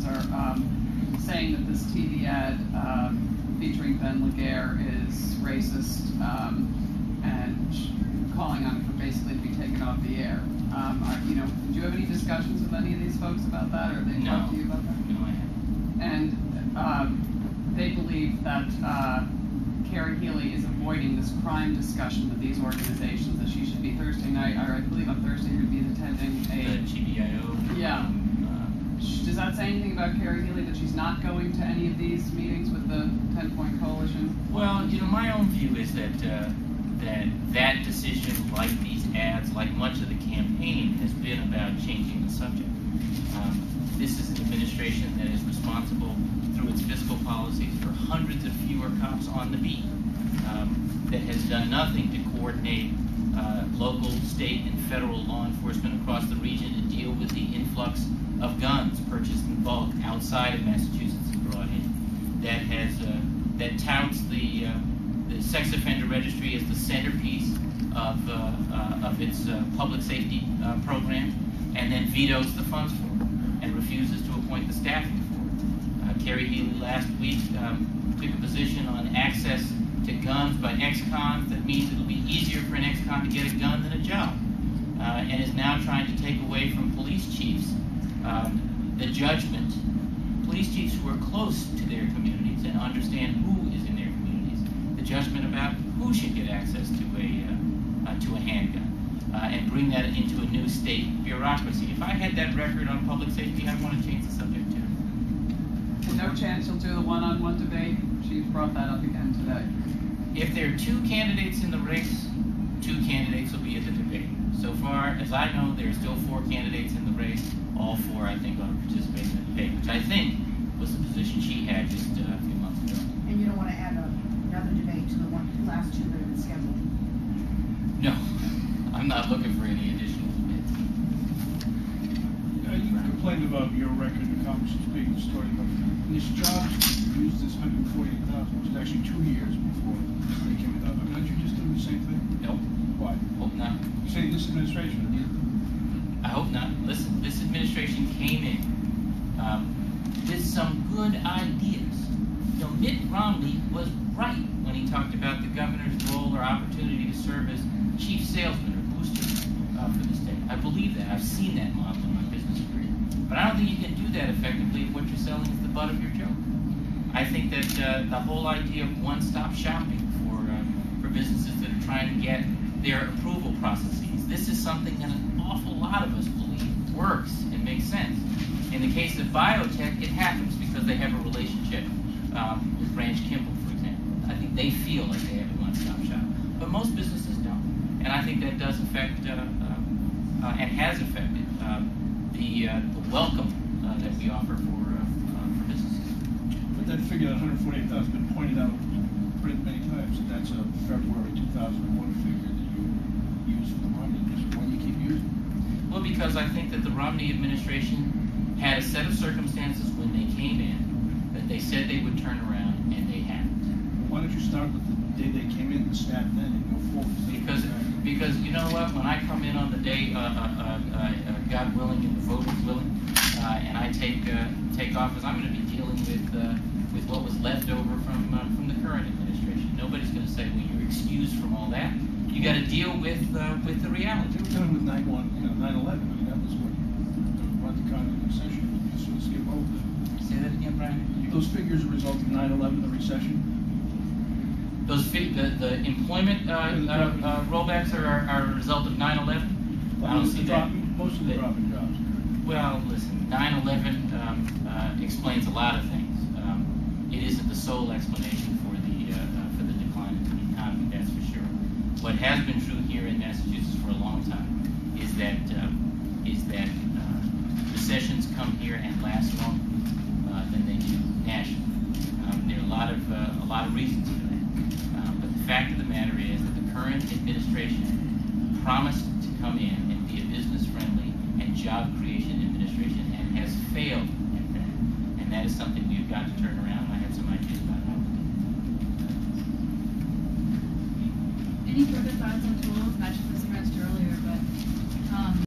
officer, saying that this TV ad featuring Ben Laguerre is racist and calling on it for basically to be taken off the air. Do you have any discussions with any of these folks about that, or they talk to you about that? No, I haven't. And they believe that Carrie Healy is avoiding this crime discussion with these organizations, that she should be Thursday night, or I believe on Thursday you'd be attending The GBIO. Yeah. Does that say anything about Carrie Healy, that she's not going to any of these meetings with the 10-Point Coalition? Well, my own view is that that decision, like these ads, like much of the campaign, has been about changing the subject. This is an administration that is responsible through its fiscal policies for hundreds of fewer cops on the beat, that has done nothing to coordinate local, state, and federal law enforcement across the region to deal with the influx of guns purchased in bulk outside of Massachusetts and brought in, that touts the sex offender registry as the centerpiece of its public safety program, and then vetoes the funds for it and refuses to appoint the staffing for it. Carrie Healy last week took a position on access to guns by ex-cons. That means it'll be easier for an ex-con to get a gun than a job, and is now trying to take away from police chiefs the judgment, police chiefs who are close to their communities and understand who is in their communities, the judgment about who should get access to a handgun, and bring that into a new state bureaucracy. If I had that record on public safety, I'd want to change the subject too. And no chance you'll do the one-on-one debate? She brought that up again today. If there are two candidates in the race, two candidates will be at the debate. So far as I know, there are still 4 candidates in the race. All 4, I think, ought to participate in the debate, which I think was the position she had just a few months ago. And you don't want to add another debate to the last 2 that have been scheduled? No, I'm not looking for any additional debates. You complained about your record in Congress being distorted, but in this job, you used this $148,000, which is actually 2 years before they came out. I mean, aren't you just doing the same thing? Nope. Why? Hope not. You say this administration. I hope not. Listen, this administration came in with some good ideas. Mitt Romney was right when he talked about the governor's role or opportunity to serve as chief salesman or booster for the state. I believe that. I've seen that model in my business career. But I don't think you can do that effectively if what you're selling is the butt of your joke. I think that the whole idea of one-stop shopping for businesses that are trying to get their approval processes, this is something that an awful lot of us believe works and makes sense. In the case of biotech, it happens because they have a relationship with Branch Kimball, for example. I think they feel like they have a one-stop shop. But most businesses don't. And I think that does affect, and has affected, the welcome that we offer for businesses. But that figure, $148,000, has been pointed out many times, that that's a February 2001 figure that you use for the Romney administration. Why do you keep using it? Well, because I think that the Romney administration had a set of circumstances when they came in that they said they would turn around, and they haven't. Why don't you start with the day they came in, the stat then, and go forward? Because you know what? When I come in on the day, God willing and the voters willing, and I take office, I'm going to be dealing with what was left over from the current administration. Nobody's going to say, well, you're excused from all that. You got to deal with the reality. They were dealing with 9/11. I mean, that was what brought the kind of recession. You sort of skip over that. Say that again, Brian. Those figures are a result of 9/11, the recession. The employment rollbacks are a result of 9/11. I don't see that. Most of the drop in jobs. Well, listen, 9/11 explains a lot of things. It isn't the sole explanation for the decline in the economy, that's for sure. What has been true here in Massachusetts for a long time is that recessions come here and last longer than they do nationally. There are a lot of reasons for that. But the fact of the matter is that the current administration promised to come in and be a business-friendly and job creation administration, and has failed at that. And that is something we've got to turn around. I have some ideas about how to do it. Any further thoughts on tools? Not just this earlier, but